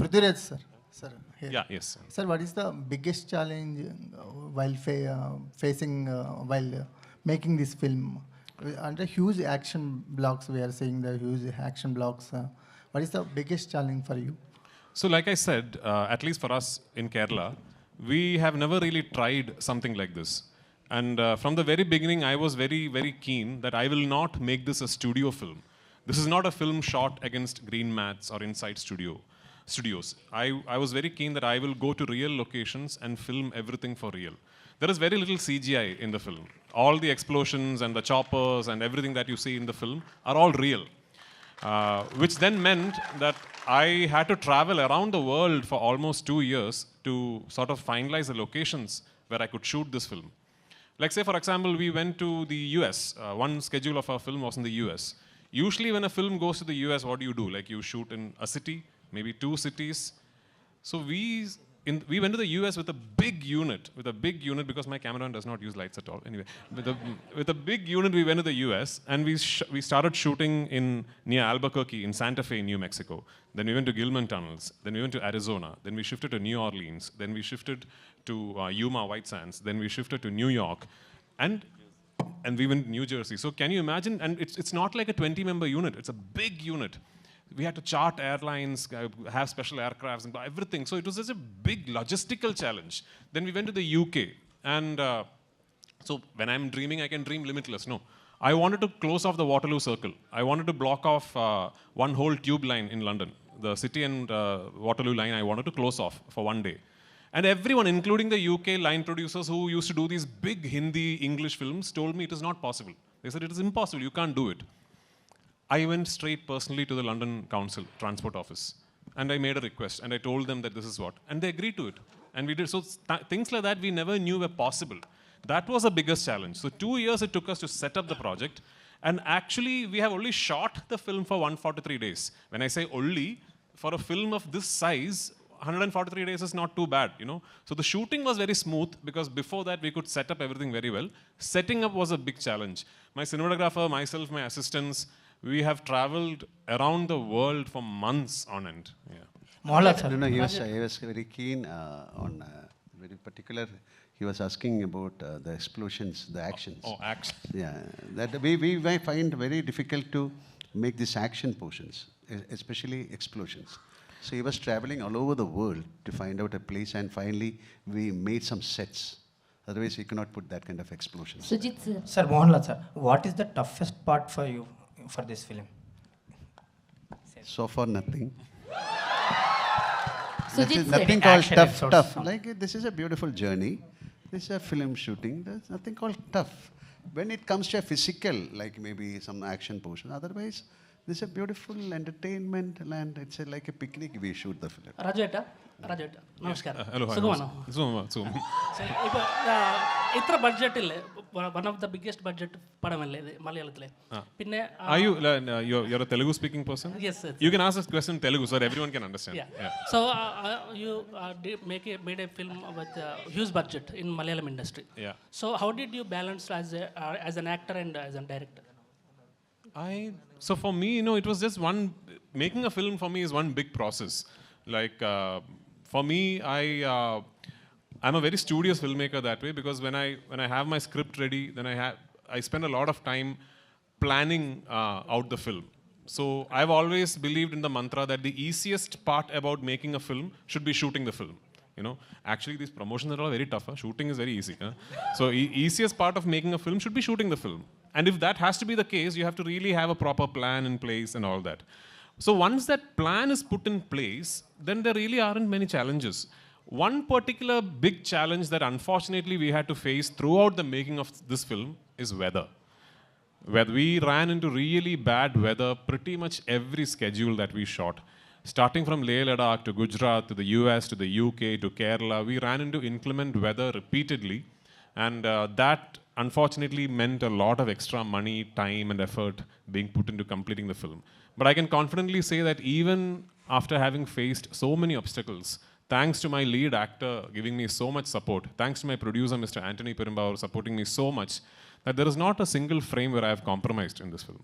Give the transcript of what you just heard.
Prithviraj, sir. Sir, here. Yeah, yes. Sir. Sir, what is the biggest challenge while facing while making this film? Under huge action blocks, we are seeing the huge action blocks. What is the biggest challenge for you? So like I said, at least for us in Kerala, we have never really tried something like this. And from the very beginning, I was very, very keen that I will not make this a studio film. This is not a film shot against green mats or inside studios. I was very keen that I will go to real locations and film everything for real. There is very little CGI in the film. All the explosions and the choppers and everything that you see in the film are all real. Which then meant that I had to travel around the world for almost 2 years to sort of finalize the locations where I could shoot this film. Like say, for example, we went to the US. One schedule of our film was in the US. Usually when a film goes to the US, what do? Like you shoot in a city, maybe 2 cities. So we went to the US with a big unit, because my cameraman does not use lights at all. Anyway, with a big unit, we went to the US and we started shooting near Albuquerque in Santa Fe, New Mexico. Then we went to Gilman Tunnels. Then we went to Arizona. Then we shifted to New Orleans. Then we shifted to Yuma, White Sands. Then we shifted to New York. And we went to New Jersey. So can you imagine? And it's not like a 20-member unit. It's a big unit. We had to chart airlines, have special aircrafts and everything. So it was such a big logistical challenge. Then we went to the UK. And so when I'm dreaming, I can dream limitless. No. I wanted to close off the Waterloo Circle. I wanted to block off one whole tube line in London. The City and Waterloo line I wanted to close off for one day. And everyone, including the UK line producers who used to do these big Hindi, English films, told me it is not possible. They said, it is impossible, you can't do it. I went straight personally to the London Council Transport Office and I made a request and I told them that this is what. And they agreed to it. And we did. So things like that we never knew were possible. That was the biggest challenge. So 2 years it took us to set up the project. And actually we have only shot the film for 143 days. When I say only, for a film of this size, 143 days is not too bad, you know. So the shooting was very smooth because before that we could set up everything very well. Setting up was a big challenge. My cinematographer, myself, my assistants, we have traveled around the world for months on end. Yeah. Mohanlal sir. No, he was very keen on very particular. He was asking about the explosions, the actions. Oh, actions. Yeah, that we might find very difficult to make these action portions, especially explosions. So he was traveling all over the world to find out a place, and finally we made some sets. Otherwise, we cannot put that kind of explosions. Sujit sir. Sir, Mohanlal sir, what is the toughest part for you for this film? So far, nothing. Sujit Nothing sir. called tough. Like this is a beautiful journey. This is a film shooting. There's nothing called tough. When it comes to a physical, like maybe some action portion, otherwise, this is a beautiful entertainment and it's like a picnic we shoot the film. Rajeta, namaskar. Hello. Sukumaran. ഇപ്പോൾ ഇത്ര ബഡ്ജറ്റിൽ one of the biggest budget പടമല്ലേ ഇത് മലയാളത്തിലെ പിന്നെ Are you're a Telugu speaking person? Yes, sir. You can ask this question in Telugu so that everyone can understand. Yeah. So you made a film with huge budget in Malayalam industry. Yeah. So how did you balance as an actor and as a director? So for me, you know, it was just making a film for me is one big process. Like for me, I'm a very studious filmmaker that way because when I have my script ready, then I spend a lot of time planning out the film. So I've always believed in the mantra that the easiest part about making a film should be shooting the film. You know, actually these promotions are all very tough. Shooting is very easy. So easiest part of making a film should be shooting the film. And if that has to be the case, you have to really have a proper plan in place and all that. So once that plan is put in place, then there really aren't many challenges. One particular big challenge that unfortunately we had to face throughout the making of this film is weather. Where we ran into really bad weather pretty much every schedule that we shot. Starting from Leh Ladakh to Gujarat to the US to the UK to Kerala, we ran into inclement weather repeatedly. And that unfortunately meant a lot of extra money, time and effort being put into completing the film. But I can confidently say that even after having faced so many obstacles, thanks to my lead actor giving me so much support, thanks to my producer, Mr. Anthony Perumbauer, supporting me so much, that there is not a single frame where I have compromised in this film.